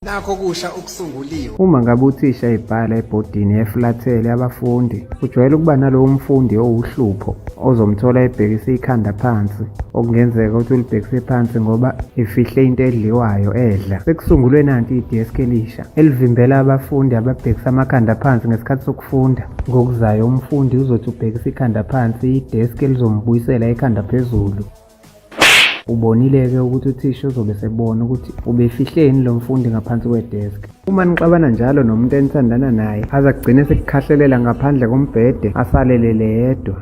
nakho kusha okusunguliwe. Uma ngabe uthisha ebhala ebhodini eflathele abafundi, kujwayele ukuba nalowo mfundi owuhlupho ozomthola ebhekisa ikhanda phansi, okungenzeka ukuthi ulibhekise phansi ngoba ifihle into edliwayo edla. Sekusungulwe nanti idesk elisha elivimbela abafundi ababhekisa amakhanda phansi ngesikhathi sokufunda. Ngokuzayo umfundi uzothi ubhekisa ikhanda phansi, idesk elizombuyisela ikhanda phezulu. Ubonile-ke ukuthi uthisha uzobe sebona ukuthi ubefihleni lo mfundi ngaphansi kwedesk. Uma nixabana njalo nomuntu enithandana naye aze agcine sekukhahlelela ngaphandle kombhede asalelele yedwa,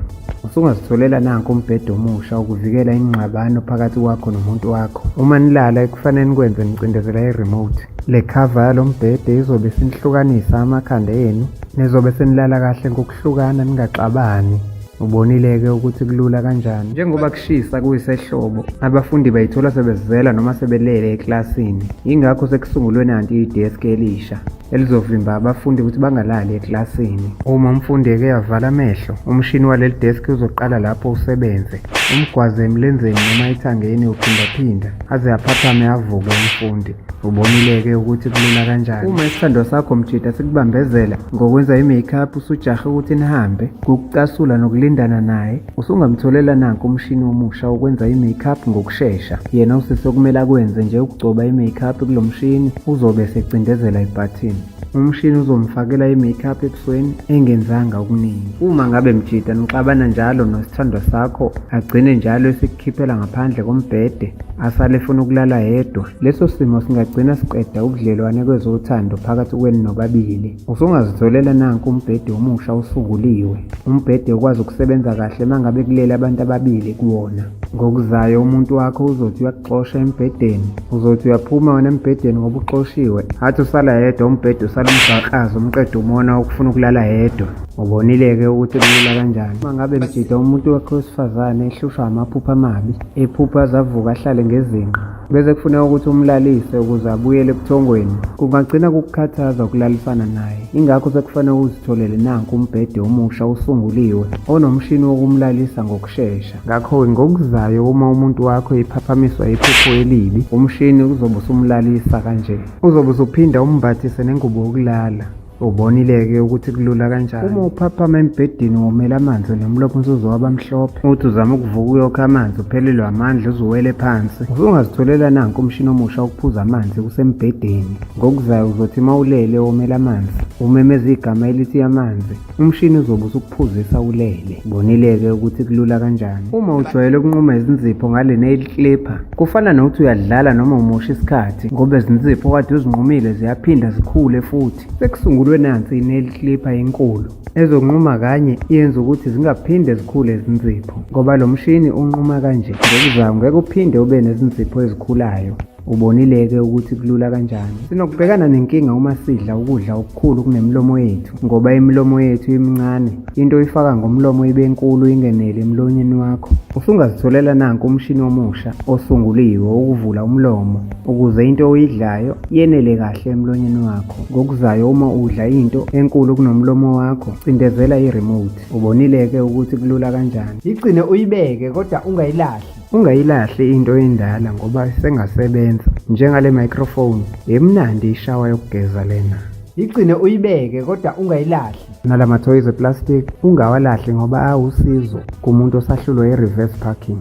usungazitholela nanko umbhede omusha ukuvikela ingxabano phakathi kwakho nomuntu wakho. Uma nilala kufanele nikwenze nicindezela i-remote. Le cover yalo mbhede izobe sinihlukanisa amakhanda enu, nizobe senilala kahle ngokuhlukana ningaxabani. Ubonile-ke ukuthi kulula kanjani. Njengoba kushisa kuyisehlobo, abafundi bayithola sebezela noma sebelele eklasini. Yingakho sekusungulwe nanti idesk elisha elizovimba abafundi ukuthi bangalali eklasini. Uma umfundi eke yavala amehlo, umshini waleli desk uzoqala lapho usebenze, umgwaze emlenzeni noma ithangeni uphindaphinda aze aphathame avuke umfundi. Ubonile-ke ukuthi kulula kanjani. Uma isithando sakho mjida sikubambezela ngokwenza i-makeup usujahe ukuthi nihambe, kukucasula nokulindana naye, usungamtholela nanko umshini omusha ukwenza i-makeup ngokushesha. Yena usise okumele akwenze nje ukugcoba i-makeup kulo mshini, uzobe secindezela ibhathini. Umshini uzomfakela i-makeup ebusweni engenzanga okuningi. Uma ngabe mjida nixabana njalo nosithandwa sakho agcine njalo esikukhiphela ngaphandle kombhede asale efuna ukulala yedwa, leso simo singagcina siqeda ubudlelwane kwezothando phakathi kwenu nobabili. Usungazitholela nanko umbhede omusha osunguliwe, umbhede ukwazi ukusebenza kahle mangabe kulele abantu ababili kuwona. Ngokuzayo umuntu wakho uzothi uyakuxosha embhedeni, uzothi uyaphuma wena embhedeni ngoba uxoshiwe, athi usala yedwa umbhede usala umgaqazo umqeda umona ukufuna ukulala yedwa. Ubonile-ke ukuthi kulula kanjani. Uma ngabe mjida umuntu wakho wesifazane ehlushwa amaphupho amabi, ephupha azavuka ahlale ngezinqa, bese kufuneka ukuthi umlalise ukuze abuyele ebuthongweni, kungagcina kukukhathaza ukulalisana naye. Ingakho sekufanele uzitholele nanko umbhede omusha osunguliwe onomshini wokumlalisa ngokushesha. Ngakho-ke ngokuzayo uma umuntu wakho ephaphamiswa iphupho elibi, umshini uzobe usumlalisa kanje, uzobe usuphinda umbathise nengubo yokulala. Ubonile-ke ukuthi kulula kanjani. Uma uphaphama embhedeni womela amanzi nomlomo usuzoba mhlophe, uthi uzama ukuvuka uyokha amanzi uphelelwe amandla uzuwele phansi, usungazitholela nanko umshini omusha ukuphuza amanzi kusembhedeni. Ngokuzayo uzothi mawulele womela amanzi umemeza igama elithi amanzi, umshini uzobe usukuphuzisa ulele. Ubonile-ke ukuthi kulula kanjani. Uma ujwayele ukunquma izinzipho ngale nail clipper, kufana nokuthi uyadlala noma umosha isikhathi ngoba izinzipho kade uzinqumile ziyaphinda zikhule futhi. Sekusungulwe nansi i-nail clipper enkulu ezokunquma kanye yenza ukuthi zingaphinde zikhule izinzipho, ngoba lo mshini unquma kanje. Ngokuzayo ngeke uphinde ube nezinzipho ezikhulayo. Ubonile-ke ukuthi kulula kanjani. Sinokubhekana nenkinga uma sidla ukudla okukhulu kunemilomo yethu, ngoba imilomo yethu imincane, into oyifaka ngomlomo ibe enkulu ingenele emlonyeni wakho. Usungazitholela nanko umshini omusha osunguliwe ukuvula umlomo ukuze into oyidlayo yenele kahle emlonyeni wakho. Ngokuzayo uma udla into enkulu kunomlomo wakho, cindezela i-remote. Ubonile-ke ukuthi kulula kanjani. Igcine uyibeke kodwa ungayilahli. Ungayilahli into endala ngoba sengasebenza, njengale microphone emnandi ishawa yokugeza lena. Igcine uyibeke kodwa ungayilahli. Nala mathoyizi eplastic ungawalahli ngoba awusizo kumuntu osahlulwe i-reverse parking.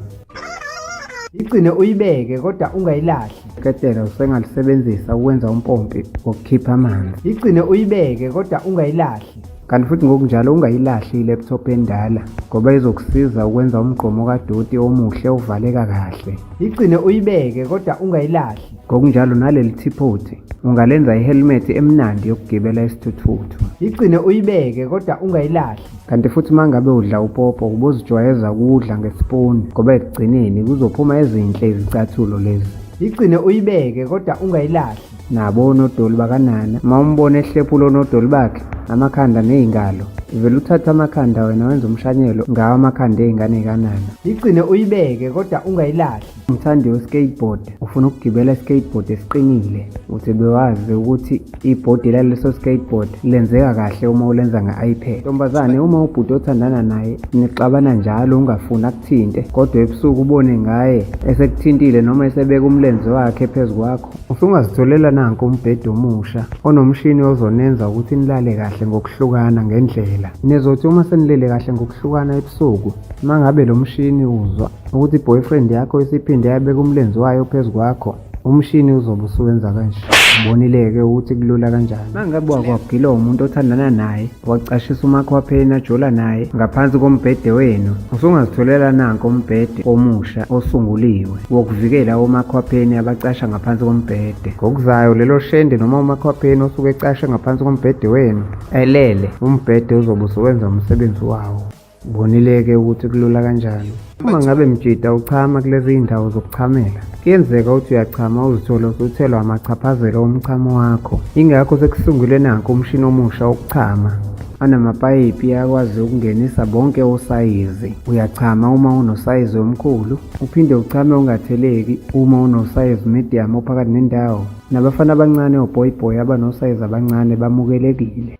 Igcine uyibeke kodwa ungayilahli. Iketela usengalisebenzisa ukwenza umpompi wokukhipha amanzi. Igcine uyibeke kodwa ungayilahli. Kanti futhi ngokunjalo ungayilahli i-laptop endala ngoba izokusiza ukwenza umgqomo kadoti omuhle ovaleka kahle. Igcine uyibeke kodwa ungayilahli. Ngokunjalo naleli tipoti ungalenza i-helmet emnandi yokugibela isithuthuthu. Igcine uyibeke kodwa ungayilahli. Kanti futhi mangabe udla upopo ubuzijwayeza ukudla ngespoon ngoba ekugcineni kuzophuma ezinhle izicathulo lezi. Igcine uyibeke kodwa ungayilahli. Nabo onodoli bakanana uma umbona ehlephulo onodoli bakhe amakhanda nezingalo vele uthathe amakhanda wena wenza umshanyelo ngawo amakhanda ey'ngane kanana. Igcine uyibeke kodwa ungayilahli. Umthandi we-skateboard ufuna ukugibela i-skateboard esiqinile, uthi bewazi ukuthi ibhodi laleso skateboard lenzeka kahle uma ulenza nge-iPad. Ntombazane, uma ubhuti othandana naye nixabana njalo ungafuni akuthinte, kodwa ebusuku ubone ngaye esekuthintile noma esebeka umlenze wakhe phezu kwakho, usungazitholela nanku umbhede omusha onomshini ozonenza ukuthi nilale kahle ngokuhlukana ngendlela. Nizothi uma senilele kahle ngokuhlukana ebusuku, uma ngabe lo mshini uzwa ukuthi i-boyfriend yakho isiphinde yabeka umlenze wayo phezu kwakho, umshini uzobe usuwenza kanje. Ubonile-ke ukuthi kulula kanjani. Uma ngabe wakwagilwa umuntu othandana naye, wacashisa umakwapheni ajola naye ngaphansi kombhede wenu, usungazitholela nanko umbhede omusha osunguliwe wokuvikela omakwapheni abacasha ngaphansi kombhede. Ngokuzayo lelo shende noma umakwapheni osuke ecashe ngaphansi kombhede wenu elele, umbhede uzobe usuwenza umsebenzi wawo. Ubonile-ke ukuthi kulula kanjani. Uma ngabe mjida uchama kulezi indawo zokuchamela, kuyenzeka ukuthi uyachama uzithole usuthelwa amachaphazelo omchamo wakho. Ingakho sekusungulwe nanko umshini omusha wokuchama anamapayipi ayakwazi ukungenisa bonke osayizi. Uyachama uma unosayizi omkhulu, uphinde uchame ungatheleki uma unosayizi medium ophakathi nendawo. Nabafana abancane oboyboy abanosayizi abancane bamukelekile.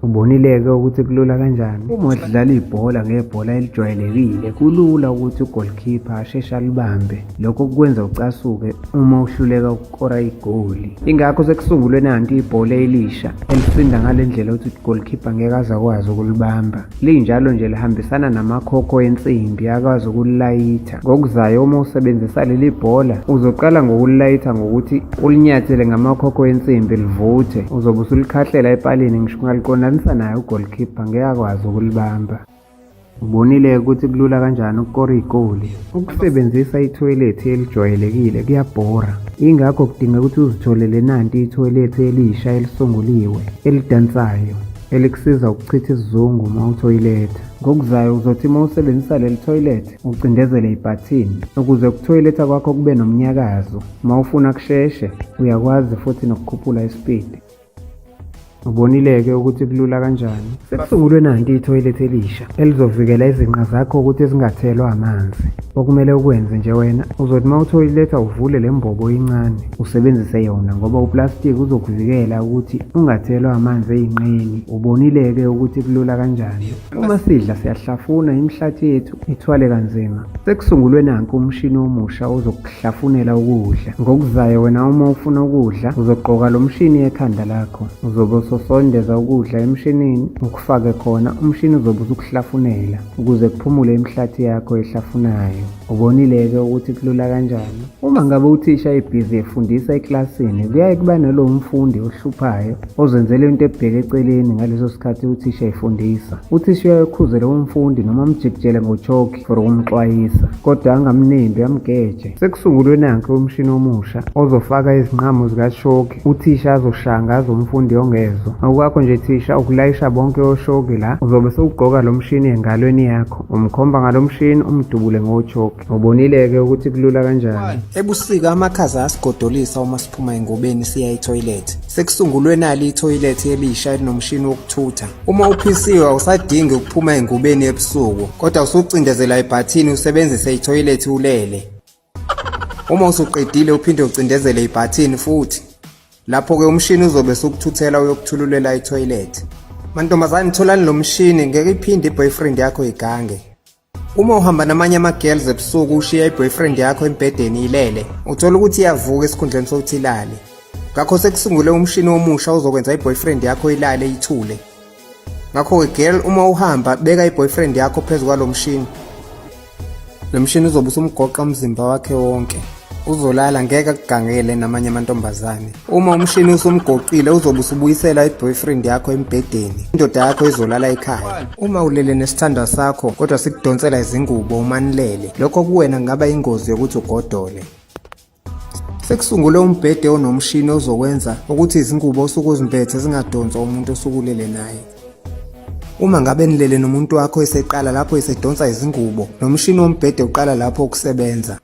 Ubonile-ke ukuthi kulula kanjani. Uma udlala ibhola ngebhola elijwayelekile, kulula ukuthi ugolikhipha asheshe alibambe. Lokho kukwenza ucasuke uma uhluleka ukukora igoli. Ingakho sekusungulwe nanti ibhola elisha elisinda ngale ndlela ukuthi ugolikhipha ngeke aze akwazi ukulibamba. Linjalo nje lihambisana namakhokho ensimbi akwazi ukulilayitha. Ngokuzayo uma usebenzisa leli bhola, uzoqala ngokulilayitha ngokuthi ulinyathele ngamakhokho ensimbi livuthe. Uzobe usulikhahlela epalini ngisho ungalikona naye ugolikhipha ngeke akwazi ukulibamba. Ubonile ukuthi kulula kanjani ukukora igoli. Ukusebenzisa ithoyilethi elijwayelekile kuyabhora. Ingakho kudinga ukuthi uzitholele nanti ithoyilethi elisha elisunguliwe elidansayo elikusiza ukuchitha isizungu uma uthoyiletha. Ngokuzayo uzothi uma usebenzisa leli toilet ucindezele ibhathini ukuze ukuthoyiletha kwakho kube nomnyakazo. Uma ufuna kusheshe uyakwazi futhi nokukhuphula ispeed. Ubonile-ke ukuthi kulula kanjani. Sekusungulwe nanti ithoyilethi elisha elizovikela izinqa zakho ukuthi zingathelwa amanzi. Okumele ukwenze nje wena, uzothi uma uthoyiletha uvule le mbobo incane usebenzise yona ngoba uplastiki uzokuvikela ukuthi ungathelwa amanzi ey'nqeni. Ubonile-ke ukuthi kulula kanjani. Uma sidla siyahlafuna imihlathi yethu ithwale kanzima. Sekusungulwe nanku umshini omusha ozokuhlafunela ukudla. Ngokuzayo wena uma ufuna ukudla uzogqoka lo mshini ekhanda lakho, uzobe usondeza ukudla emshinini ukufake khona, umshini uzobe usukuhlafunela ukuze kuphumule imihlathi yakho ehlafunayo. Ubonile-ke ukuthi kulula kanjani. Uma ngabe uthisha ebhizi efundisa eklasini, kuyaye kuba nalo mfundi ohluphayo ozenzele into ebheke eceleni ngaleso sikhathi uthisha efundisa. Uthisha uyakhuze lo mfundi noma amjikijele ngochoki for ukumxwayisa, kodwa angamnembi amgeje. Sekusungulwe nanke umshini omusha ozofaka izinqamo zikashoki, uthisha azoshanga azomfundi ongezo. Awukakho nje thisha ukulayisha bonke oshoki la, uzobe sewugqoka lo mshini engalweni yakho, umkhomba ngalo mshini umdubule ngochoki. Ubonile-ke ukuthi kulula kanjani. Ebusika amakhaza asigodolisa uma siphuma engubeni siya ethoyilethi. Sekusungulwe nali ithoyilethi elisha elinomshini wokuthutha. Uma uphisiwe awusadingi ukuphuma engubeni ebusuku, kodwa usucindezela ibhathini usebenzise ithoyilethi ulele. Uma usuqedile uphinde ucindezele ibhathini futhi. Lapho-ke umshini uzobe sukuthuthela uyokuthululela ithoyilethi. Mantombazane, tholani lo mshini ngeke iphinde i-boyfriend yakho igange. Uma uhamba namanye ama-girls ebusuku ushiya i-boyfriend yakho embhedeni ilele, uthola ukuthi iyavuka esikhundleni sokuthi ilale. Ngakho sekusungule umshini omusha uzokwenza i-boyfriend yakho ilale ithule. Ngakho-ke girl, uma uhamba beka i-boyfriend yakho phezu kwalo mshini. Lo mshini uzobe usumgoqa umzimba wakhe wonke. Uzolala ngeke akugangele namanye amantombazane. Uma umshini usumgoqile uzobe usubuyisela i-boyfriend yakho embhedeni. Indoda yakho izolala ekhaya. Uma ulele nesithandwa sakho kodwa sikudonsela izingubo uma nilele, lokho kuwena kungaba ingozi yokuthi ugodole. Sekusungule umbhede onomshini ozokwenza ukuthi izingubo osuke uzimphethe zingadonswa umuntu osukulele naye. Uma ngabe nilele nomuntu wakho eseqala lapho esedonsa izingubo, nomshini wombhede uqala lapho ukusebenza.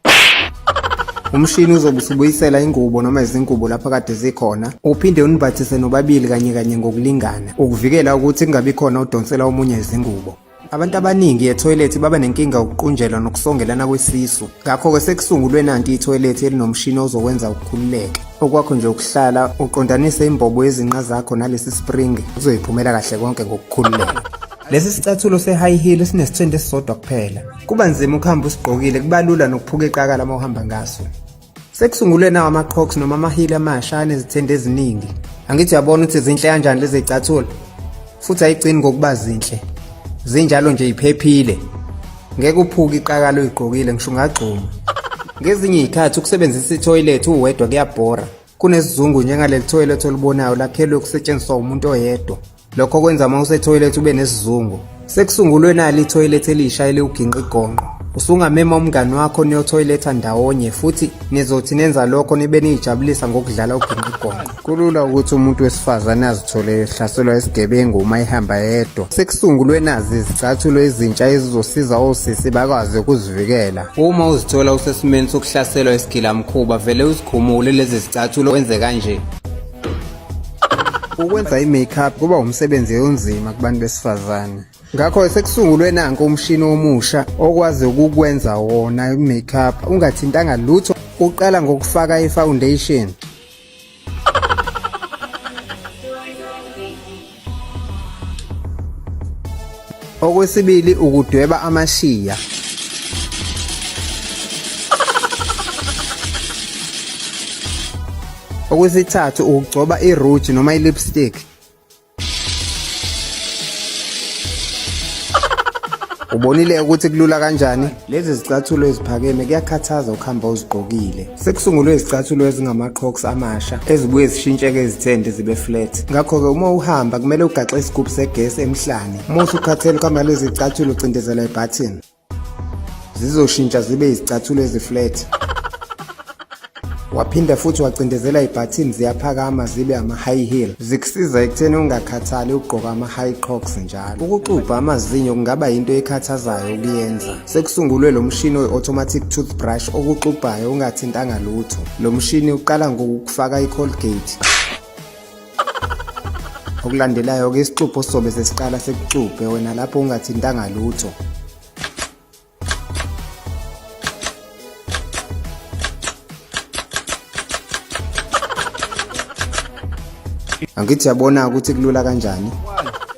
Umshini uzobe usubuyisela ingubo noma izingubo lapha kade zikhona, uphinde unimbathise nobabili kanye ngokulingana, ukuvikela ukuthi kungabi khona udonsela omunye izingubo. Abantu abaningi ethoyilethi baba nenkinga ukuqunjelwa nokusongelana kwesisu. Ngakho-ke sekusungulwe nanti ithoyilethi elinomshini ozokwenza ukukhululeke. Okwakho nje ukuhlala uqondanise imbobo yezinqa zakho nalesi spring uzoyiphumela kahle konke ngokukhululeka. Lesi sicathulo se-high heel sinesithende esisodwa kuphela. Kuba nzima ukuhamba usigqokile, kuba lula nokuphuka iqakala uma uhamba ngaso. Sekusungulwe nawo ama-Crocs noma ama-heel amasha anezithende eziningi. Angithi uyabona ukuthi zinhle kanjani lezi zicathulo? Futhi ayigcini ngokuba zinhle. Zinjalo nje iphephile. Ngeke uphuke iqakala uyigqokile ngisho ungagxuma. Ngezinye izikhathi ukusebenzisa ithoyilethi uwedwa kuyabhora. Kunesizungu njengaleli toilet olibonayo lakhelwe ukusetshenziswa umuntu oyedwa. Lokho kwenza uma usethoyilethi ube nesizungu. Sekusungulwe nalo ithoyilethi elisha eliwuginqa igonqo. Usungamema umngani wakho niyothoyiletha ndawonye futhi nizothi nenza lokho nibe niyijabulisa ngokudlala uginqa igonqo. Kulula ukuthi umuntu wesifazane azithole ehlaselwa isigebengu uma ehamba yedwa. Sekusungulwe nazi izicathulo ezintsha ezizosiza osisi bakwazi ukuzivikela. Uma uzithola usesimeni sokuhlaselwa isigilamkhuba vele uzikhumule lezi zicathulo wenze kanje. Ukwenza i-makeup kuba umsebenzi onzima kubantu besifazane. Ngakho sekusungulwe nanko umshini omusha okwazi ukukwenza wona i-makeup ungathintanga lutho. Uqala ngokufaka i-foundation. Okwesibili ukudweba amashiya. Okwesithathu ukugcoba i-rouge noma i-lipstick. Ubonile ukuthi kulula kanjani? Lezi zicathulo eziphakeme kuyakhathaza ukuhamba uzigqokile. Sekusungulwe izicathulo ezingama-Crocs amasha ezibuye zishintsheke izithende zibe flat. Ngakho-ke uma uhamba kumele ugaxe isigubhu segesi emhlane. Uma usukhathele ukuhamba lezi zicathulo ucindezela i-button. Zizoshintsha zibe izicathulo ezi-flat. Waphinda futhi wacindezela i-button ziyaphakama zibe ama-high heel. Zikusiza ekutheni ungakhathali ukugqoka ama-high Crocs njalo. Ukuxubha amazinyo kungaba yinto ekhathazayo ukuyenza. Sekusungulwe lo mshini we-automatic toothbrush okuxubhayo ungathintanga lutho. Lo mshini uqala ngokufaka i-Colgate. Okulandelayo-ke isixubho sizobe sesiqala sekuxubhe wena lapho ungathintanga lutho. Angithi yabona ukuthi kulula kanjani?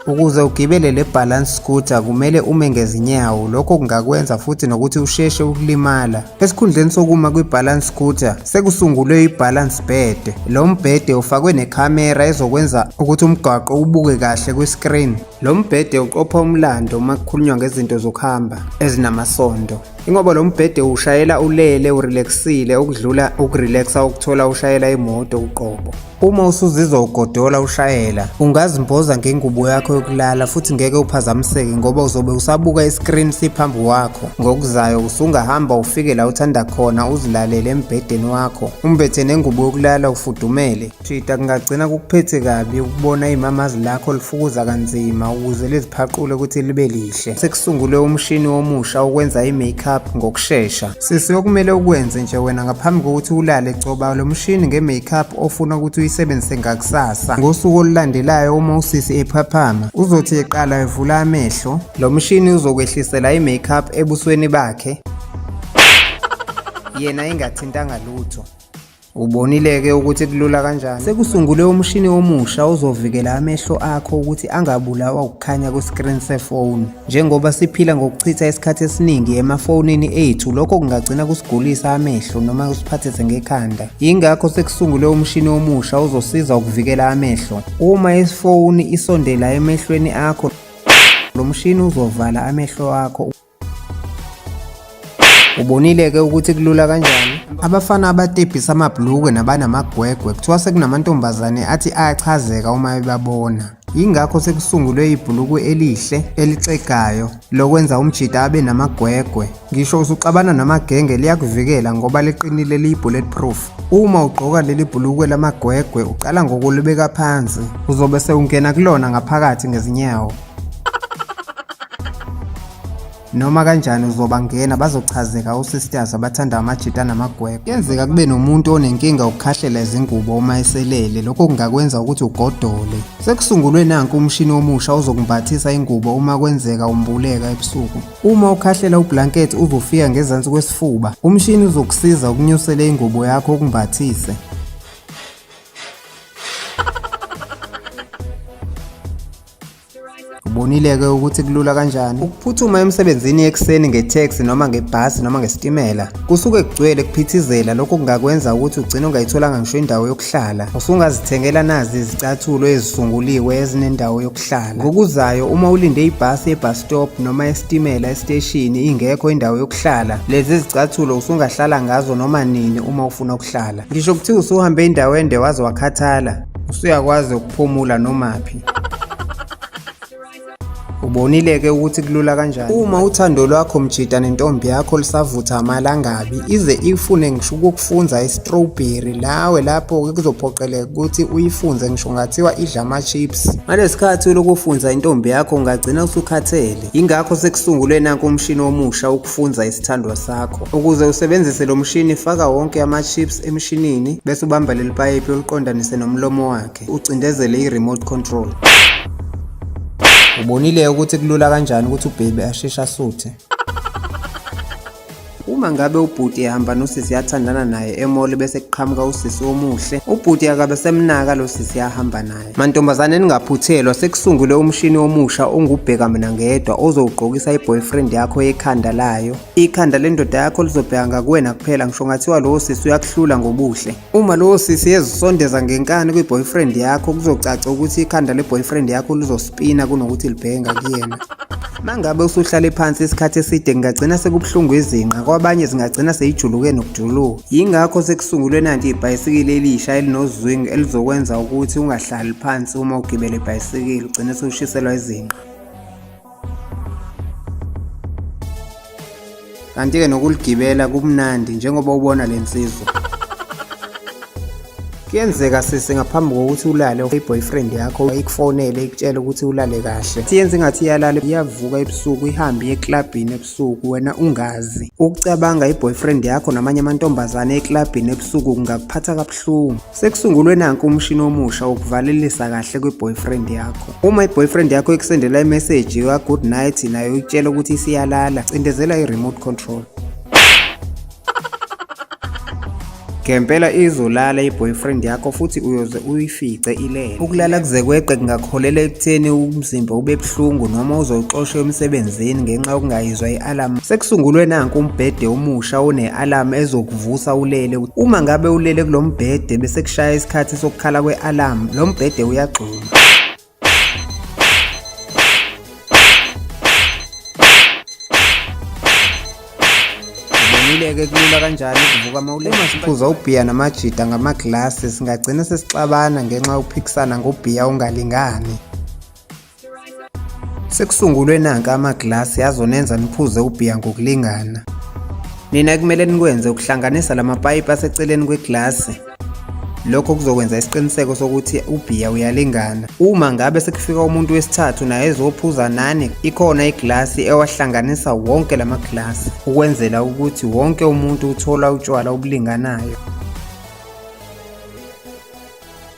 Ukuze ugibele le balance scooter kumele ume ngezinyawo. Lokho kungakwenza futhi nokuthi usheshe ukulimala. Esikhundleni sokuma kwi-balance scooter sekusungulwe i-balance bed. Lo mbhede ufakwe nekhamera ezokwenza ukuthi umgwaqo ubuke kahle kwi-screen. Lo mbhede uqopha umlando uma kukhulunywa ngezinto zokuhamba ezinamasondo. Ingoba lo mbhede ushayela ulele urelaxile okudlula ukurelaxa ukuthola ushayela imoto uqobo. Uma usuzizwa ugodola ushayela, ungazimboza ngengubo yakho yokulala futhi ngeke uphazamiseke ngoba uzobe usabuka i-screen siphambi kwakho. Ngokuzayo usungahamba ufike la uthanda khona uzilalele embhedeni wakho. Umbethe nengubo yokulala ufudumele. Shida kungagcina kukuphethe kabi ukubona imamazi lakho lifukuza kanzima ukuze liziphaqule ukuthi libe lihle. Sekusungulwe umshini omusha okwenza i-makeup ngokusheshsha. Sisi okumele ukwenze nje wena ngaphambi kokuthi ulale gcoba lo mshini nge-makeup ofuna ukuthi uyisebenzise ngakusasa. Ngosuku olulandelayo uma usisi ephaphama uzothi eqala evula amehlo, lo mshini uzokwehlisela i-makeup ebusweni bakhe yena ingathintanga lutho. Ubonile-ke ukuthi kulula kanjani? Sekusungulwe umshini omusha ozovikela amehlo akho ukuthi angabulawa ukukhanya kwi-screen sefoni. Njengoba siphila ngokuchitha isikhathi esiningi emafonini ethu, lokho kungagcina kusigulisa amehlo noma kusiphathise ngekhanda. Yingakho sekusungulwe umshini omusha ozosiza ukuvikela amehlo. Uma ifoni isondela emehlweni akho, lo mshini uzovala amehlo akho. Ubonile-ke ukuthi kulula kanjani? Abafana abatebhisa amabhlukwe nabanamagwegwe kuthiwa sekunamantombazane athi ayachazeka uma ebabona. Yingakho sekusungulwe ibhulukwe elihle elixegayo lokwenza umjida abe namagwegwe. Ngisho usuxabana namagenge liyakuvikela ngoba liqinile liyi-bulletproof. Uma ugqoka leli bhulukwe lamagwegwe uqala ngokulibeka phansi, uzobe sewungena kulona ngaphakathi ngezinyawo. Noma kanjani uzobangena bazochazeka osisters abathanda amajita namagwegwe. Kuyenzeka kube nomuntu onenkinga ukukhahlela izingubo uma eselele, lokho kungakwenza ukuthi ugodole. Sekusungulwe nanku umshini omusha ozokumbathisa ingubo uma kwenzeka umbuleka ebusuku. Uma ukhahlela ublanket uzofika ngezansi kwesifuba, umshini uzokusiza ukunyusela ingubo yakho ukumbathise. Ubonile-ke ukuthi kulula kanjani ukuphuthuma emsebenzini ekuseni ngeteksi noma ngebhasi noma ngesitimela. Kusuke kugcwele kuphithizela, lokho kungakwenza ukuthi ugcine ungayitholanga ngisho indawo yokuhlala. Usungazithengela nazi izicathulo ezisunguliwe ezinendawo yokuhlala. Ngokuzayo uma ulinde ibhasi ebus stop noma esitimela esiteshini ingekho indawo yokuhlala, lezi zicathulo usungahlala ngazo noma nini uma ufuna ukuhlala. Ngisho kuthiwa usuhambe indawo ende waze wakhathala, usuyakwazi ukuphumula nomaphi. Ubonile-ke ukuthi kulula kanjani uma uthando lwakho mjida nentombi yakho lisavutha amalangabi ize ifune ngisho ukukufunza i-strawberry, lawe lapho-ke kuzophoqeleka ukuthi uyifunze ngisho ngathiwa idla ama-chips. Ngalesikhathi lokufunza intombi yakho ungagcina usukhathele. Yingakho sekusungulwe nanku umshini omusha ukufunza isithandwa sakho. Ukuze usebenzise lo mshini, faka wonke ama-chips emshinini bese ubamba leli payipi uliqondanise nomlomo wakhe, ucindezele i-remote control. Ubonile ukuthi kulula kanjani ukuthi ubhebi asheshe asuthe. Uma ngabe ubhuti ehamba nosisi yathandana naye emall bese kuqhamuka usisi omuhle, ubhuti akabe semnaka lo sisi yahamba naye. Mantombazane ningaphuthelwa, sekusungule umshini omusha ongubheka mina ngedwa ozowugqokisa iboyfriend yakho ekhanda layo. Ikhanda lendoda yakho lizobheka ngakuwena kuphela ngisho ngathiwa lo sisi uyakuhlula ngobuhle. Uma lo sisi ezisondeza ngenkani kwiboyfriend yakho kuzocaca ukuthi ikhanda leboyfriend yakho lizospina kunokuthi libheke ngakuyena. Mangabe usuhlale phansi isikhathi eside ngagcina sekubhlungu izinqa, kwabanye zingagcina seyijuluke nokujuluka. Yingakho sekusungulwe nanti ibhayisikili elisha elinozwing elizokwenza ukuthi ungahlali phansi uma ugibela ibhayisikili ugcine sewushiselwa izinqa. Kanti-ke nokuligibela kumnandi njengoba ubona le nsizwa. Kuyenzeka sisi ngaphambi kokuthi ulale i-boyfriend yakho ikufonele ikutshele ukuthi ulale kahle. Siyenze ngathi iyalala, iyavuka ebusuku ihambe eklabhini ebusuku wena ungazi. Ukucabanga i-boyfriend yakho namanye amantombazane eklabhini ebusuku kungakuphatha kabuhlungu. Sekusungulwe nanku umshini omusha ukuvalelisa kahle kwe-boyfriend yakho. Uma i-boyfriend yakho ikusendela i-message ka good night nayo ikutshela ukuthi isiyalala, cindezela i-remote control. Ngempela izolala i-boyfriend yakho futhi uyoze uyifice ilele. Ukulala kuze kweqe kungakholela ekutheni umzimba ube buhlungu noma uzoxoshwa emsebenzini ngenxa yokungayizwa i-alarm. Sekusungulwe nanku umbhede omusha one-alarm ezokuvusa ulele. Uma ngabe ulele kulo mbhede bese kushaya isikhathi sokukhala kwe-alarm, lo mbhede uyagxuma. Ubonile-ke kulula kanjani ukuvuka amawulele. Uma siphuza ubhiya namajida ngamaglasi singagcina sesixabana ngenxa yokuphikisana ngobhiya ongalingani. Sekusungulwe nanka amaglasi azonenza niphuze ubhiya ngokulingana. Nina kumele nikwenze ukuhlanganisa lamapayipi aseceleni kweglasi. Lokho kuzokwenza isiqiniseko sokuthi ubhiya uyalingana. Uma ngabe sekufika umuntu wesithathu naye ezophuza nani, ikhona iglasi ewahlanganisa wonke lamaglasi ukwenzela ukuthi wonke umuntu uthola utshwala obulinganayo.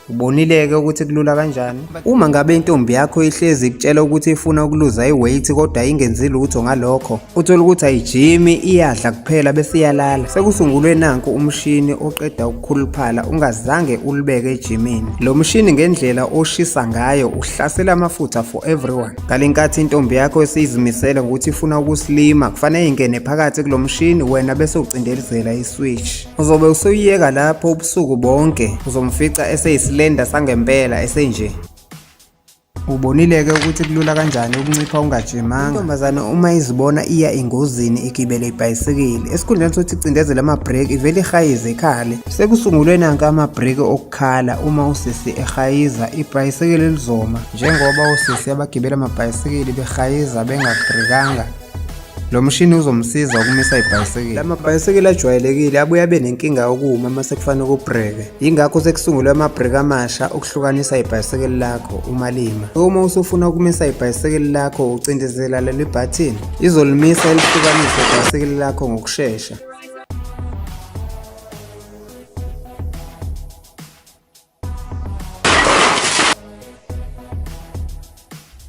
Ubonile-ke ukuthi kulula kanjani uma ngabe intombi yakho ihlezi ikutshela ukuthi ifuna ukuluza iweight kodwa ingenzi lutho ngalokho, uthola ukuthi ayijimi iyadla kuphela bese iyalala. Sekusungulwe nanku umshini oqeda ukukhuluphala ungazange ulibeke ejimini. Lo mshini ngendlela oshisa ngayo uhlasela amafutha for everyone. Ngalenkathi intombi yakho esizimisele ukuthi ifuna ukuslima, kufanele ingene phakathi kulo mshini wena bese ucindelizela iswitch. Uzobe usuyiyeka lapho ubusuku bonke, uzomfica eseyisilenda sangempela esenje. Ubonile-ke ukuthi kulula kanjani ukuncipha ungajimanga. Intombazane uma izibona iya engozini igibele ibhayisikili, esikhundleni sokuthi icindezele amabhreki ivele ihayize ikhale. Sekusungulwe nanka amabhreki okukhala uma usisi ehayiza ibhayisikili lizoma. Njengoba usisi abagibela amabhayisikili behayiza bengabrekanga, Lo mshini uzomsiza ukumisa ibhayisikili. Lamabhayisikili ajwayelekile abuye abe nenkinga yokuma mase kufanele ukubhreke. Yingakho sekusungulwe amabhreki amasha ukuhlukanisa ibhayisikili lakho uma lima. Uma usufuna ukumisa ibhayisikili lakho ucindezela leli button, izolimisa elihlukanise ibhayisikili lakho ngokushesha.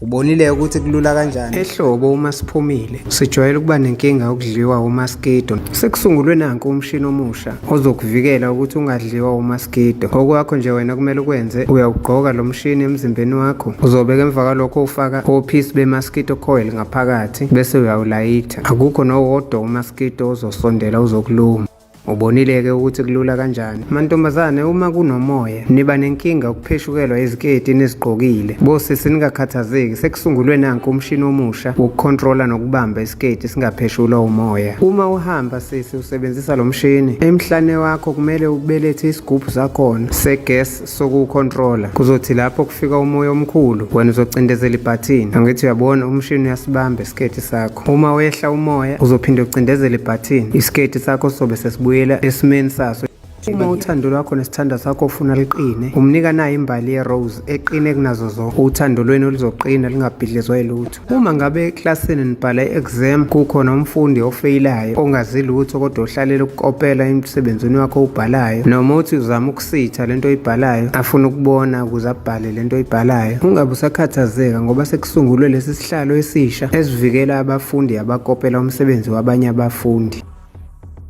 Ubonile ukuthi kulula kanjani? Ehlobo uma siphumile sijwayele ukuba nenkinga yokudliwa umaskito. Sekusungulwe nanku umshini omusha ozokuvikela ukuthi ungadliwa umaskito. Okwakho nje wena kumele ukwenze, uyawugqoka lo mshini emzimbeni wakho, uzobeka emva kwalokho ufaka ophisi be-mosquito coil ngaphakathi bese uyawulayitha. Akukho nowodwa umaskito ozosondela uzokuluma. Ubonile-ke ukuthi kulula kanjani. Mantombazane, uma kunomoya niba nenkinga ukupheshukelwa iziketi nezigqokile, bosisi ningakhathazeki, sekusungulwe nanku umshini omusha wokucontrola nokubamba isiketi singapheshulwa umoya. Uma uhamba sisi usebenzisa lo mshini, emhlane wakho kumele ubelethe isigubhu sakhona segas sokucontrola. Kuzothi lapho kufika umoya omkhulu, wena uzocindezela ibhathini. Angithi uyabona umshini uyasibamba isiketi sakho. Uma wehla umoya, uzophinde ucindezele ibhathini, isiketi sakho sobe sesibuyela esimeni saso. Uma uthando lwakho nesithanda sakho ufuna liqine, umnika nayo imbali ye-rose eqine kunazo zonke. Uthando lwenu luzoqina lingabhidlizwa yilutho. Uma ngabe eklasini nibhala i-exam, kukhona umfundi ofeyilayo ongazi lutho kodwa ohlalele ukukopela emsebenzini wakho ubhalayo, noma uthi uzama ukusitha lento oyibhalayo afuna ukubona ukuze abhale lento oyibhalayo, ungabe usakhathazeka ngoba sekusungulwe lesi sihlalo esisha esivikela abafundi abakopela umsebenzi wabanye abafundi.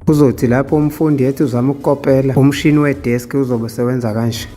Kuzothi lapho umfundi ethi uzama ukukopela, umshini wedesk uzobe sewenza kanje.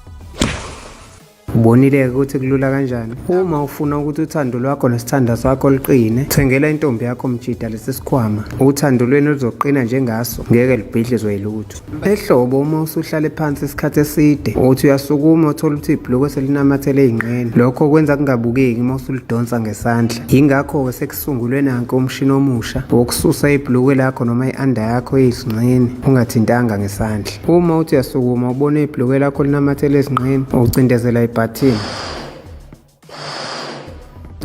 Ubonile ukuthi kulula kanjani. Uma ufuna ukuthi uthando lwakho nesithanda sakho liqine, thengela intombi yakho mjida lesi sikhwama. Uthando lwenu luzoqina njengaso, ngeke libhidlizwe yilutho. Ehlobo uma usuhlale phansi isikhathi eside, uthi uyasukuma uthola ukuthi ibhulukwe selinamathele ey'nqeni. Lokho kwenza kungabukeki uma usulidonsa ngesandla. Yingakho-ke sekusungulwe nanku umshini omusha wokususa ibhulukwe lakho noma i-under yakho ey'sinqeni ungathintanga ngesandla. Uma uthi uyasukuma ubone ibhulukwe lakho linamathele ezinqeni, ucindezela ibhathini.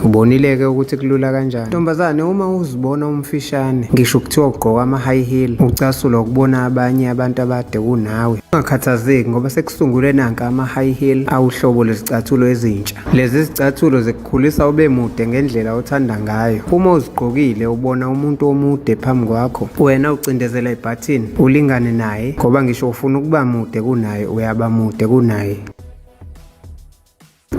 Ubonile-ke ukuthi kulula kanjani. Ntombazane, uma uzibona umfishane, ngisho kuthiwa ugqoka ama-high heel, ucasula ukubona abanye abantu abade kunawe, ungakhathazeki ngoba sekusungulwe nanka ama-high heel awuhlobo lezicathulo ezintsha. Lezi zicathulo zikukhulisa ube mude ngendlela othanda ngayo. Uma uzigqokile ubona umuntu omude phambi kwakho, wena ucindezela ibhathini ulingane naye ngoba ngisho ufuna ukuba mude kunaye uyaba mude kunaye.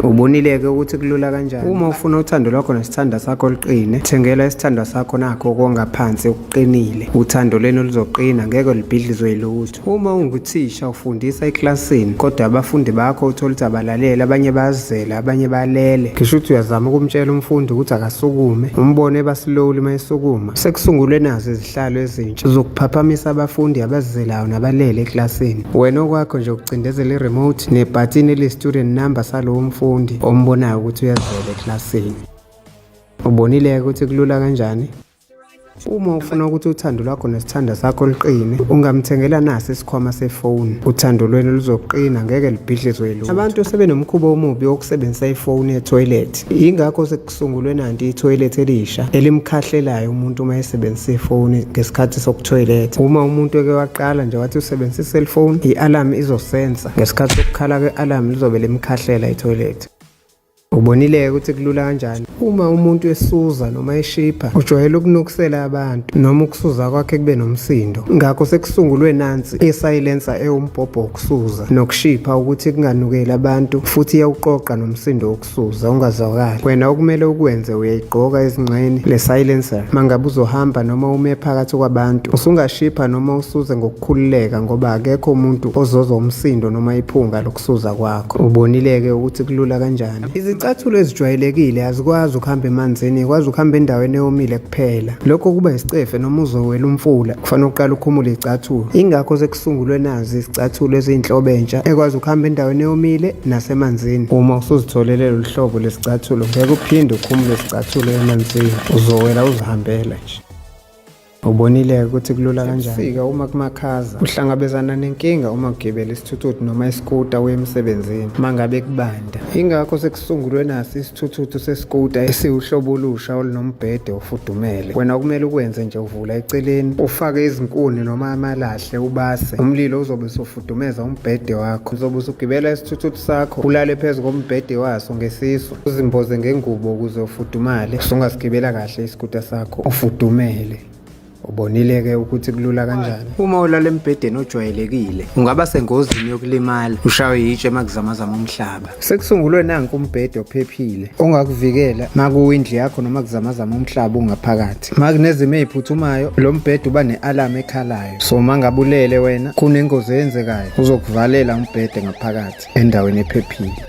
Ubonile-ke ukuthi kulula kanjani. Uma ufuna uthando lwakho nesithanda sakho liqine, thengela isithanda sakho nakho okongaphansi okuqinile. Uthando lwenu luzoqina, ngeke libhidlizwe yilutho. Uma unguthisha ufundisa eklasini kodwa abafundi bakho uthola ukuthi abalalele, abanye bayazela, abanye balele, ngisho ukuthi uyazama ukumtshela umfundi ukuthi akasukume, umbone basilowuli mayesukuma, sekusungulwe nazo izihlalo ezintsha zokuphaphamisa abafundi abazizelayo nabalele eklasini. Wena okwakho nje ukucindezela i-remote nebhathini eli-student number salowo mfundi ombonayo ukuthi uyazela eklasini. Ubonile ukuthi kulula kanjani. Uma ufuna ukuthi uthando lwakho nesithanda sakho liqine, ungamthengela nasi isikhwama sefoni. Uthando lwenu luzoqina, ngeke libhidlizwe yilutho. Abantu sebenomkhuba omubi wokusebenzisa ifoni etoilet. Yingakho sekusungulwe nanti itoilet elisha elimkhahlelayo umuntu uma esebenzisa ifoni ngesikhathi sokutoilet. Uma umuntu eke waqala nje wathi usebenzisa iselfone, i-alarm izosensa ngesikhathi sokukhala kwe-alarm lizobe limkhahlela itoilet. Ubonile ukuthi kulula kanjani. Uma umuntu esuza noma eshipha, ujwayele ukunukisela abantu noma ukusuza kwakhe kube nomsindo. Ngakho sekusungulwe nansi i-silencer ewumbhobho wokusuza nokushipha ukuthi kunganukeli abantu, futhi iyawuqoqa nomsindo wokusuza ungazwakali. Wena okumele ukwenze uyayigqoka ezingxeni le silencer mangabe uzohamba noma ume phakathi kwabantu. Usungashipha noma usuze ngokukhululeka ngoba akekho umuntu ozozwa umsindo noma iphunga lokusuza kwakho. Ubonile-ke ukuthi kulula kanjani. Izicathulo ezijwayelekile azikwazi ukuhamba emanzini, ikwazi ukuhamba endaweni eyomile kuphela. Lokho kuba isicefe noma uzowela umfula, kufanele uqala ukhumule izicathulo. Ingakho sekusungulwe nazi izicathulo eziyinhlobo entsha ekwazi ukuhamba endaweni eyomile nasemanzini. Uma usuzitholele lolu hlobo lesicathulo, ngeke uphinde ukhumule izicathulo emanzini, uzowela uzihambela nje. Ubonile ukuthi kulula kanjani. Fika uma kumakhaza uhlangabezana nenkinga uma ugibela isithuthuthi noma iskuta uye emsebenzini mangabe kubanda. Ingakho sekusungulwe naso isithuthuthi seskuta esiwuhlobo olusha olunombhede ofudumele. Wena kumele ukwenze nje uvula eceleni, ufake izinkuni noma amalahle ubase. Umlilo uzobe usufudumeza umbhede wakho. Uzobe usugibela isithuthuthi sakho ulale phezu kombhede waso ngesisu. Uzimboze ngengubo ukuze ufudumale. Usungasigibela kahle iskuta sakho ufudumele. Ubonile-ke ukuthi kulula kanjani. Uma ulala embhedeni ojwayelekile ungaba sengozini yokulimala ushawe yitshe makuzamazama umhlaba. Sekusungulwe nanku umbhede ophephile ongakuvikela makuwindli yakho noma kuzamazama umhlaba ungaphakathi. Makunezimo eziphuthumayo lo mbhede uba ne-alarm ekhalayo, so mangabulele wena kunengozi eyenzekayo uzokuvalela umbhede ngaphakathi endaweni ephephile.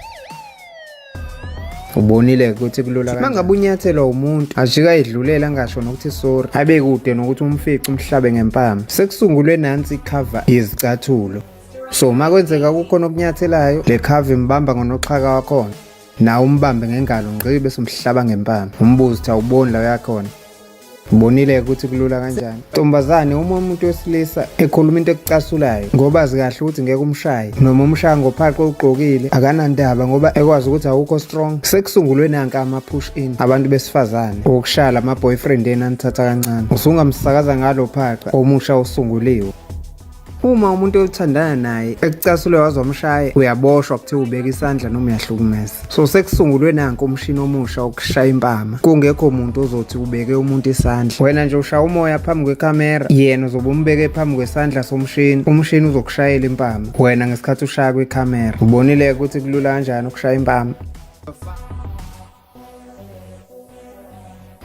Ubonile ukuthi kulula kanjani. Mangabe unyathelwa umuntu ajika edlulela ngasho nokuthi sorry abe kude nokuthi umfice umhlabe ngempama, sekusungulwe nansi icover yezicathulo. So makwenzeka kukhona okunyathelayo le cover imbamba ngonoxhaka wakhona, nawe umbambe ngengalo ngqi bese umhlaba ngempama. Umbuzo uthi awuboni la yakhona. Ubonile ukuthi kulula kanjani. Ntombazane uma umuntu wesilisa ekhuluma into ekucasulayo ngoba azi kahle ukuthi ngeke umshaye noma umshaya ngophaqo ugqokile akanandaba ngoba ekwazi ukuthi awukho strong, sekusungulwe nanka ama-push in abantu besifazane ukushala ama-boyfriend enanithatha kancane. Usungamsakaza ngalo phaqa omusha usunguliwe. Uma umuntu othandana naye ekucasule wazomshaya uyaboshwa kuthiwa ubeka isandla noma uyahlukumeza. So sekusungulwe nanku umshini omusha wokushaya impama, kungekho umuntu ozothi ubeke umuntu isandla. Wena nje ushaya umoya phambi kwekhamera, yena uzobe umbeke phambi kwesandla somshini, umshini uzokushayela impama wena ngesikhathi ushaya kwekhamera. Ubonile ukuthi kulula kanjani ukushaya impama.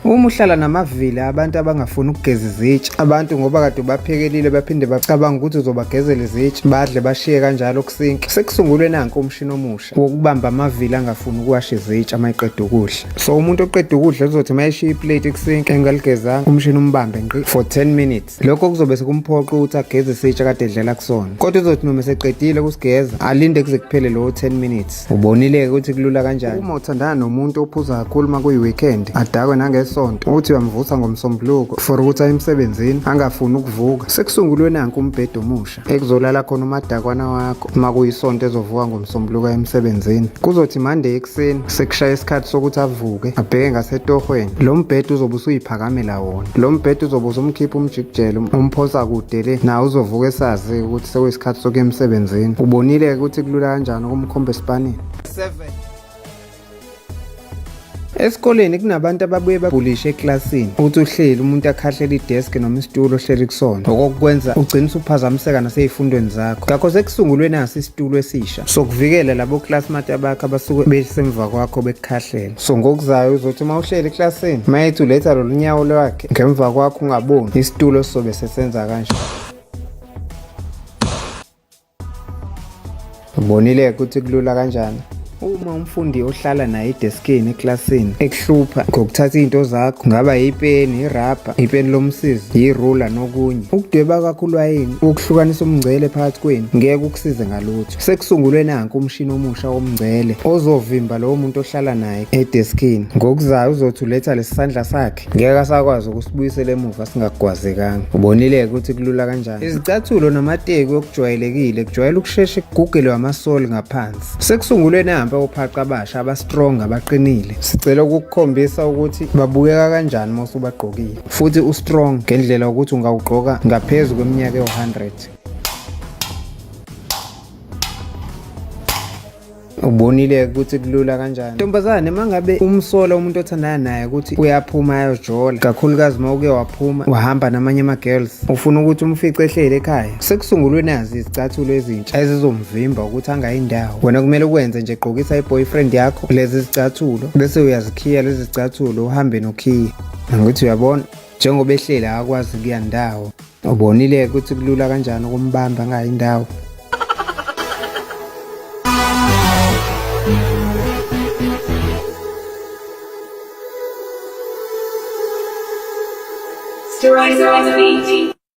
Uma uhlala namavila abantu abangafuni ukugeza izitsha, abantu ngoba kade baphekelile baphinde bacabanga ukuthi uzobagezela izitsha badle bashiye kanjalo kusinki, sekusungulwe nanku umshini omusha wokubamba amavila angafuni ukuwasha izitsha mayiqeda ukudla. So umuntu oqeda ukudla uzothi mayishiya iplate kusinki engaligezanga umshini umbambe ngqi for 10 minutes. Lokho kuzobe sekumphoqa ukuthi ageze isitsha kade edlela kusona, kodwa uzothi noma eseqedile kusigeza alinde kuze kuphele lo 10 minutes. Ubonile ukuthi kulula kanjani. Uma uthandana nomuntu ophuza kakhulu makuyi-weekend adakwe nangesonto uthi uyamvusa ngomsombuluko for ukuthi aye emsebenzini angafuni ukuvuka, sekusungulwe nanku umbhede omusha ekuzolala khona umadakwana wakho makuyisonto ezovuka ngomsombuluko emsebenzini. Kuzothi Monday ekuseni sekushaya isikhathi sokuthi avuke abheke ngasetohweni, lo mbhede uzobe usuyiphakamela wona. Lo mbhede uzobe usumkhipha umjikijelo umphosa kude le nawe uzovuka esazi ukuthi sekuyisikhathi sokuya emsebenzini. Ubonile ukuthi kulula kanjani ukumkhomba esipanini. 7 Esikoleni kunabantu ababuye babhulishe eklasini ukuthi uhleli umuntu akhahlela idesk noma isitulo ohleli kusona, okokwenza ugcina usuphazamiseka nasey'fundweni zakho. Ngakho sekusungulwe naso isitulo esisha sokuvikela labo classmate abakho abasuke besemva kwakho bekukhahlela. So ngokuzayo uzothi uma uhleli eklasini mayethi uletha lolu nyawo lwakhe ngemva kwakho ungaboni, isitulo sizobe sesenza kanje. Ubonile ukuthi kulula kanjani. Uma umfundi ohlala naye edeskini eklasini ekuhlupha ngokuthatha izinto zakho, kungaba yipeni, irabha, ipeni lomsizi, irula nokunye, ukudweba kakhulu wayini ukuhlukanisa umngcele phakathi kwenu ngeke ukusize ngalutho, sekusungulwe nanku umshini omusha womngcele ozovimba lowo muntu ohlala naye edeskini. Ngokuzayo uzothi uletha lesandla sakhe ngeke asakwazi ukusibuyisela emuva singagwazekanga. Ubonile ukuthi kulula kanjani. Izicathulo namateki okujwayelekile kujwayele ukusheshe kugugelwe amasoli ngaphansi. Sekusungulwe nampa ophaqa abasha abastrong abaqinile, sicela ukukukhombisa ukuthi babukeka kanjani uma usubagqokile futhi ustrong ngendlela ukuthi ungawugqoka ngaphezu kweminyaka ewu-100. Ubonile ukuthi kulula kanjani. Ntombazane mangabe umsola umuntu othandana naye ukuthi uyaphuma ayojola, kakhulukazi uma uke waphuma wahamba namanye ama-girls ufuna ukuthi umfice ehlele ekhaya, sekusungulwe nazi izicathulo ezintsha ezizomvimba ukuthi angayindawo. Wena kumele ukwenze nje gqokisa i-boyfriend yakho lezi zicathulo bese uyazikhiya lezi zicathulo uhambe nokhiya. Ngokuthi uyabona njengoba ehleli akakwazi kuya ndawo. Ubonile ukuthi kulula kanjani ukumbamba angayindawo. Sterilizer on the beat.